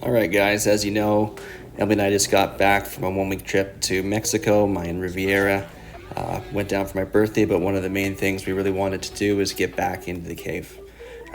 All right, guys, as you know, Emily and I just got back from a 1 week trip to Mexico, in Riviera. Went down for my birthday, but one of the main things we really wanted to do was get back into the cave.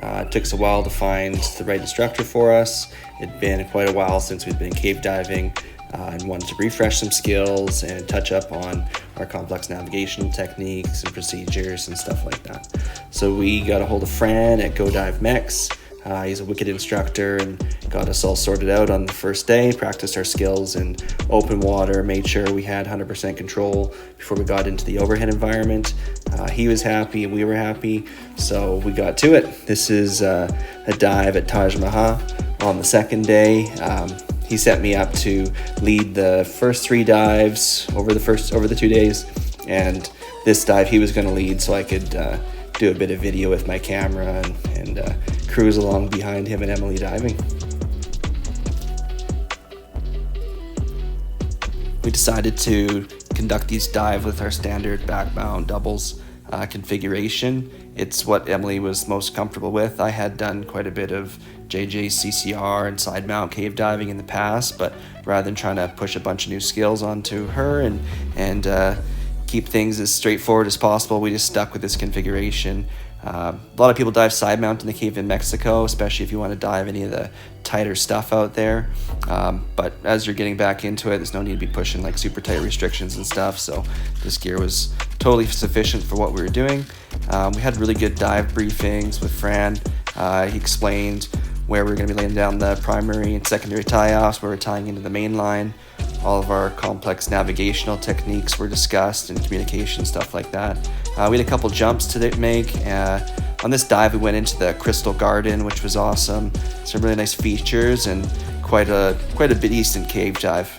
It took us a while to find the right instructor for us. It'd been quite a while since we'd been cave diving and wanted to refresh some skills and touch up on our complex navigational techniques and procedures and stuff like that. So we got a hold of Fran at GoDiveMEX. He's a wicked instructor and got us all sorted out on the first day, practiced our skills in open water, made sure we had 100% control before we got into the overhead environment. He was happy, we were happy, so we got to it. This is a dive at Tajma on the second day. He set me up to lead the first 3 dives over the 2 days, and this dive he was going to lead so I could do a bit of video with my camera and cruise along behind him and Emily diving. We decided to conduct these dives with our standard back-mount doubles configuration. It's what Emily was most comfortable with. I had done quite a bit of CCR and side mount cave diving in the past, but rather than trying to push a bunch of new skills onto her and keep things as straightforward as possible, we just stuck with this configuration. A lot of people dive side mount in the cave in Mexico, especially if you want to dive any of the tighter stuff out there. But as you're getting back into it, there's no need to be pushing like super tight restrictions and stuff. So this gear was totally sufficient for what we were doing. We had really good dive briefings with Fran. He explained where we're going to be laying down the primary and secondary tie-offs, where we're tying into the main line. All of our complex navigational techniques were discussed and communication, stuff like that. We had a couple jumps to make. On this dive, we went into the Crystal Garden, which was awesome. Some really nice features and quite a bit decent cave dive.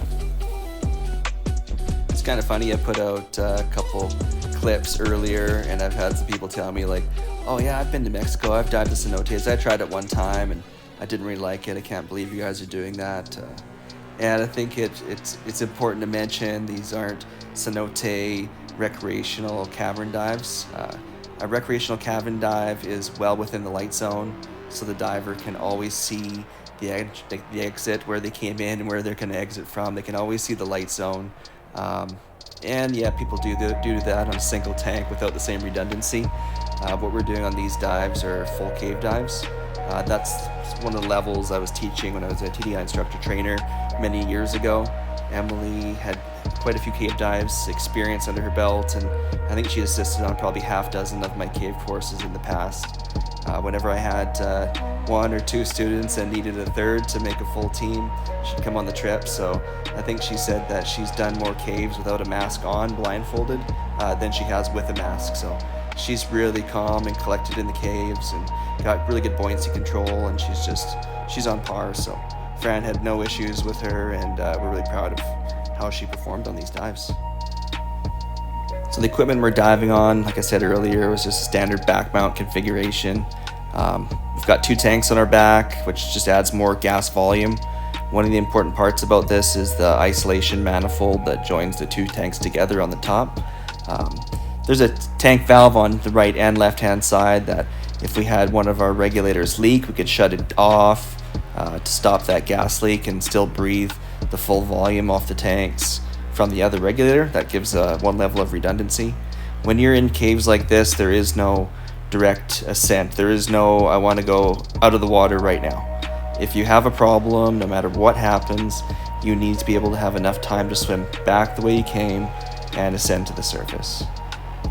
It's kind of funny, I put out a couple clips earlier, and I've had some people tell me like, oh yeah, I've been to Mexico, I've dived the Cenotes, I tried it one time and I didn't really like it, I can't believe you guys are doing that. And I think it's important to mention these aren't cenote recreational cavern dives. A recreational cavern dive is well within the light zone, so the diver can always see the exit, where they came in and where they're going to exit from. They can always see the light zone. And yeah, people do that on a single tank without the same redundancy. What we're doing on these dives are full cave dives. That's one of the levels I was teaching when I was a TDI instructor trainer many years ago. Emily had quite a few cave dives experience under her belt, and I think she assisted on probably half dozen of my cave courses in the past. Whenever I had 1 or 2 students and needed a third to make a full team, she'd come on the trip. So I think she said that she's done more caves without a mask on, blindfolded, than she has with a mask. So she's really calm and collected in the caves and got really good buoyancy control, and she's on par. So Fran had no issues with her, and we're really proud of how she performed on these dives. So the equipment we're diving on, like I said earlier, was just a standard back mount configuration. We've got 2 tanks on our back, which just adds more gas volume. One of the important parts about this is the isolation manifold that joins the 2 tanks together on the top. There's a tank valve on the right and left hand side that if we had one of our regulators leak, we could shut it off to stop that gas leak and still breathe the full volume off the tanks from the other regulator. That gives one level of redundancy. When you're in caves like this, there is no direct ascent. There is no, I want to go out of the water right now. If you have a problem, no matter what happens, you need to be able to have enough time to swim back the way you came and ascend to the surface.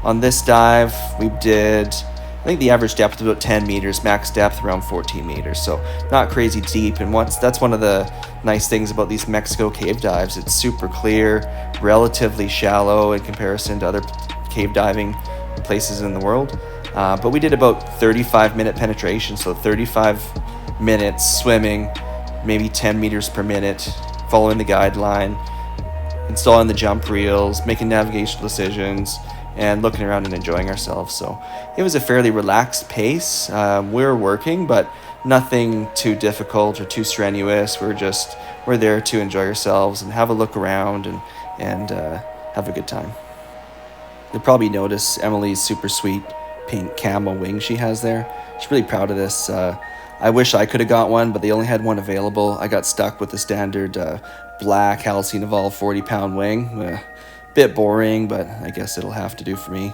On this dive, we did, I think the average depth was about 10 meters, max depth around 14 meters, so not crazy deep. And that's one of the nice things about these Mexico cave dives. It's super clear, relatively shallow in comparison to other cave diving places in the world. But we did about 35-minute penetration, so 35 minutes swimming, maybe 10 meters per minute, following the guideline, installing the jump reels, making navigational decisions, and looking around and enjoying ourselves. So it was a fairly relaxed pace. We were working, but nothing too difficult or too strenuous. We're there to enjoy ourselves and have a look around and have a good time. You'll probably notice Emily's super sweet pink camo wing she has there. She's really proud of this. I wish I could have got one, but they only had one available. I got stuck with the standard black Halocline Evolve 40-pound wing. Bit boring, but I guess it'll have to do for me.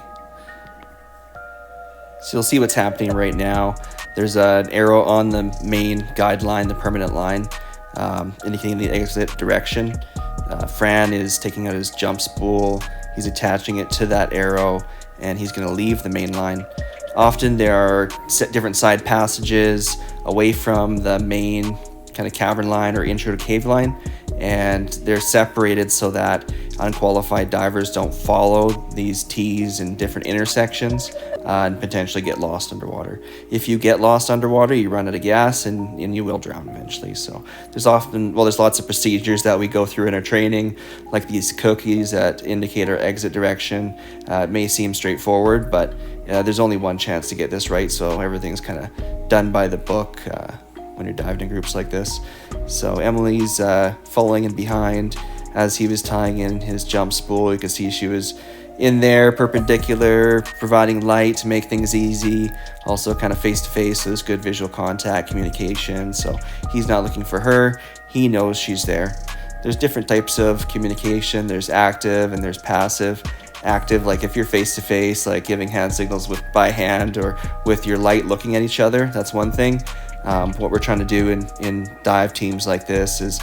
So you'll see what's happening right now. There's an arrow on the main guideline, the permanent line, indicating the exit direction. Fran is taking out his jump spool. He's attaching it to that arrow, and he's going to leave the main line. Often there are different side passages away from the main kind of cavern line or intro to cave line, and they're separated so that unqualified divers don't follow these T's in different intersections and potentially get lost underwater. If you get lost underwater, you run out of gas and you will drown eventually. So there's lots of procedures that we go through in our training, like these cookies that indicate our exit direction. It may seem straightforward, but there's only one chance to get this right, so everything's kind of done by the book when you're diving in groups like this. So Emily's following in behind as he was tying in his jump spool. You can see she was in there perpendicular, providing light to make things easy, also kind of face to face, so there's good visual contact, communication. So he's not looking for her, he knows she's there. There's different types of communication. There's active and there's passive. Active, like if you're face to face, like giving hand signals by hand or with your light looking at each other, that's one thing. What we're trying to do in dive teams like this is,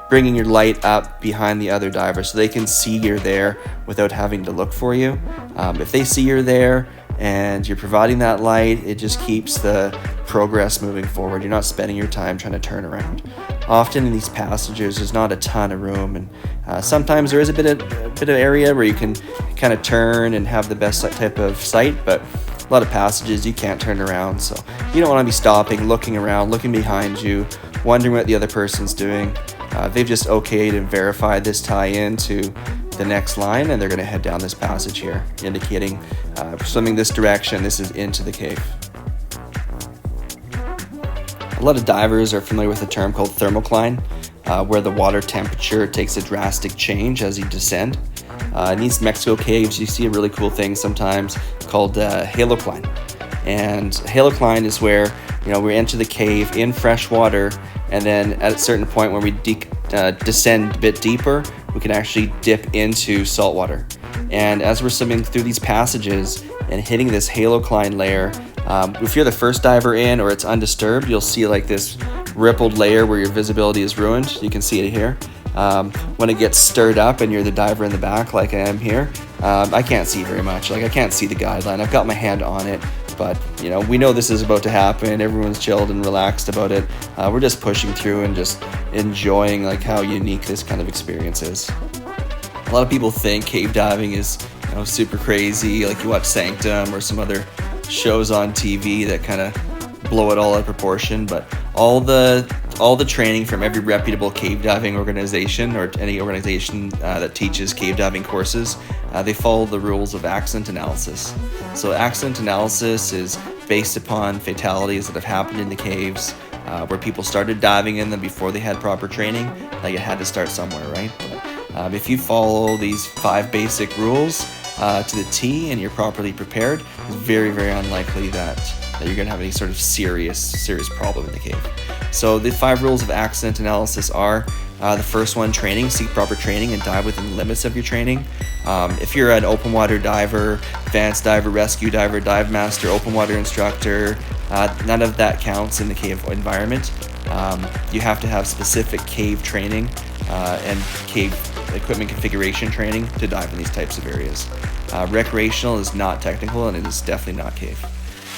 bringing your light up behind the other diver so they can see you're there without having to look for you. If they see you're there and you're providing that light, it just keeps the progress moving forward. You're not spending your time trying to turn around. Often in these passages, there's not a ton of room, and sometimes there is a bit of area where you can kind of turn and have the best type of sight, but a lot of passages you can't turn around, so you don't want to be stopping, looking around, looking behind you, wondering what the other person's doing. They've just okayed and verified this tie-in to the next line, and they're going to head down this passage here, indicating swimming this direction. This is into the cave. A lot of divers are familiar with a term called thermocline, where the water temperature takes a drastic change as you descend. In these Mexico caves, you see a really cool thing sometimes called Halocline. And Halocline is where we enter the cave in fresh water, and then at a certain point when we descend a bit deeper, we can actually dip into salt water. And as we're swimming through these passages and hitting this Halocline layer, if you're the first diver in or it's undisturbed, you'll see like this rippled layer where your visibility is ruined. You can see it here. When it gets stirred up and you're the diver in the back like I am here, I can't see very much. Like I can't see the guideline. I've got my hand on it, but we know this is about to happen. Everyone's chilled and relaxed about it. We're just pushing through and just enjoying like how unique this kind of experience is. A lot of people think cave diving is super crazy, like you watch Sanctum or some other shows on TV that kind of blow it all out of proportion, but all the training from every reputable cave diving organization or any organization that teaches cave diving courses, they follow the rules of accident analysis. So accident analysis is based upon fatalities that have happened in the caves, where people started diving in them before they had proper training. Like it had to start somewhere, right? But if you follow these 5 basic rules to the T and you're properly prepared, it's very, very unlikely that you're going to have any sort of serious problem in the cave. So the 5 rules of accident analysis are, the first one, training. Seek proper training and dive within the limits of your training. If you're an open water diver, advanced diver, rescue diver, dive master, open water instructor, none of that counts in the cave environment. You have to have specific cave training and cave equipment configuration training to dive in these types of areas. Recreational is not technical, and it is definitely not cave.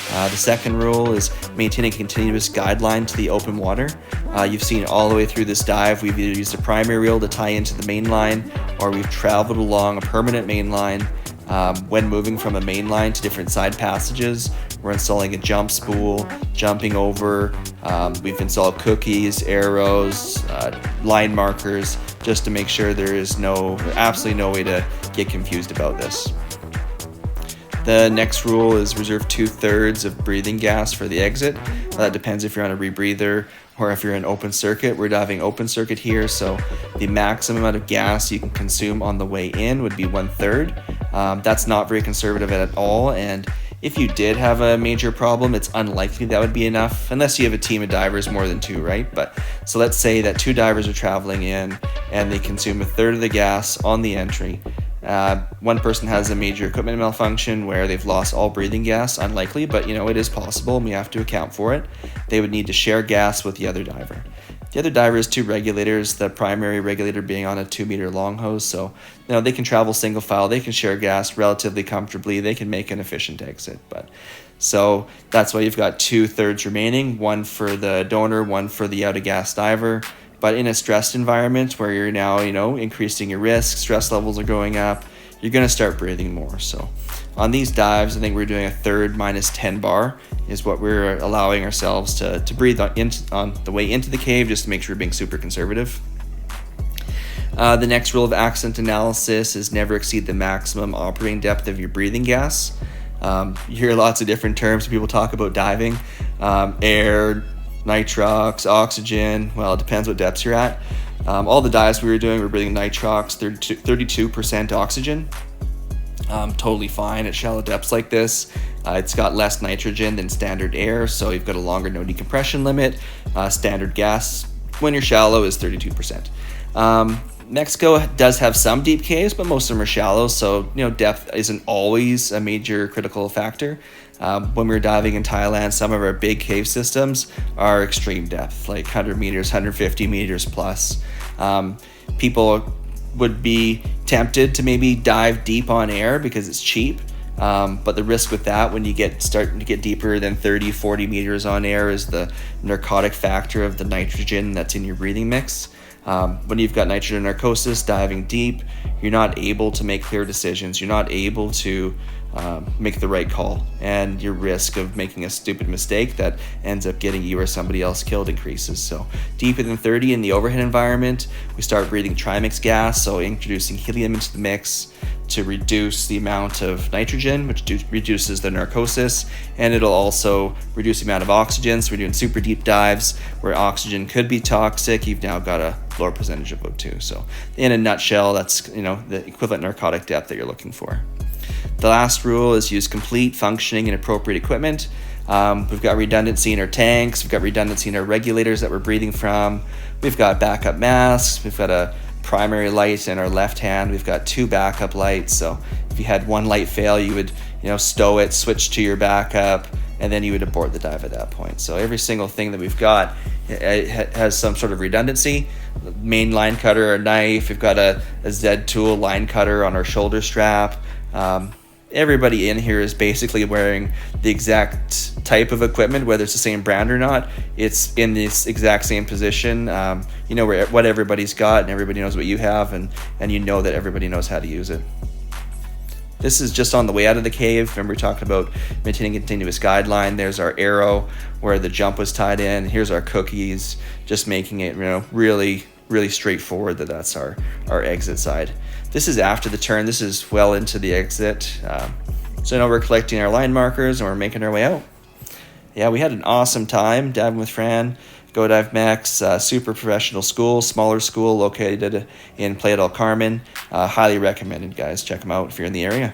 The second rule is maintaining a continuous guideline to the open water. You've seen all the way through this dive, we've either used a primary reel to tie into the main line, or we've traveled along a permanent main line. When moving from a main line to different side passages, we're installing a jump spool, jumping over. We've installed cookies, arrows, line markers, just to make sure there is absolutely no way to get confused about this. The next rule is reserve 2/3 of breathing gas for the exit. That depends if you're on a rebreather or if you're in open circuit. We're diving open circuit here, so the maximum amount of gas you can consume on the way in would be 1/3. That's not very conservative at all, and If you did have a major problem, it's unlikely that would be enough, unless you have a team of divers more than 2, right? But so let's say that 2 divers are traveling in and they consume a third of the gas on the entry. One person has a major equipment malfunction where they've lost all breathing gas. Unlikely, but it is possible and we have to account for it. They would need to share gas with the other diver. The other diver is 2 regulators, the primary regulator being on a 2-meter long hose, so they can travel single file, they can share gas relatively comfortably, they can make an efficient exit. But so that's why you've got 2/3 remaining, 1 for the donor, 1 for the out of gas diver. But in a stressed environment where you're now increasing your risk, stress levels are going up, you're going to start breathing more. So on these dives, I think we're doing a third minus 10 bar is what we're allowing ourselves to breathe on the way into the cave, just to make sure we're being super conservative. The next rule of accident analysis is never exceed the maximum operating depth of your breathing gas. You hear lots of different terms when people talk about diving. Air, nitrox, oxygen. Well, it depends what depths you're at. All the dives we were doing, we're breathing nitrox, 32% oxygen. Totally fine at shallow depths like this. It's got less nitrogen than standard air, so you've got a longer no decompression limit. Standard gas when you're shallow is 32%. Mexico does have some deep caves, but most of them are shallow, so depth isn't always a major critical factor. When we were diving in Thailand, some of our big cave systems are extreme depth, like 100 meters, 150 meters plus. People would be tempted to maybe dive deep on air because it's cheap. But the risk with that, when you starting to get deeper than 30, 40 meters on air, is the narcotic factor of the nitrogen that's in your breathing mix. When you've got nitrogen narcosis, diving deep, you're not able to make clear decisions. You're not able to make the right call, and your risk of making a stupid mistake that ends up getting you or somebody else killed increases. So deeper than 30 in the overhead environment, we start breathing trimix gas, so introducing helium into the mix to reduce the amount of nitrogen, which reduces the narcosis, and it'll also reduce the amount of oxygen. So we're doing super deep dives where oxygen could be toxic. You've now got a lower percentage of O2. So in a nutshell, that's the equivalent narcotic depth that you're looking for. The last rule is use complete functioning and appropriate equipment. We've got redundancy in our tanks. We've got redundancy in our regulators that we're breathing from. We've got backup masks. We've got a primary light in our left hand. We've got 2 backup lights. So if you had one light fail, you would stow it, switch to your backup, and then you would abort the dive at that point. So every single thing that we've got, it has some sort of redundancy. Main line cutter, a knife. We've got a Z tool line cutter on our shoulder strap. Everybody in here is basically wearing the exact type of equipment, whether it's the same brand or not. It's in this exact same position. What everybody's got, and everybody knows what you have, and that everybody knows how to use it. This is just on the way out of the cave. Remember, we talked about maintaining a continuous guideline. There's our arrow where the jump was tied in. Here's our cookies, just making it really straightforward that's our exit side. This is after the turn. This is well into the exit. So now we're collecting our line markers and we're making our way out. Yeah, we had an awesome time diving with Fran. GoDiveMEX, super professional school, smaller school located in Playa del Carmen. Highly recommended, guys. Check them out if you're in the area.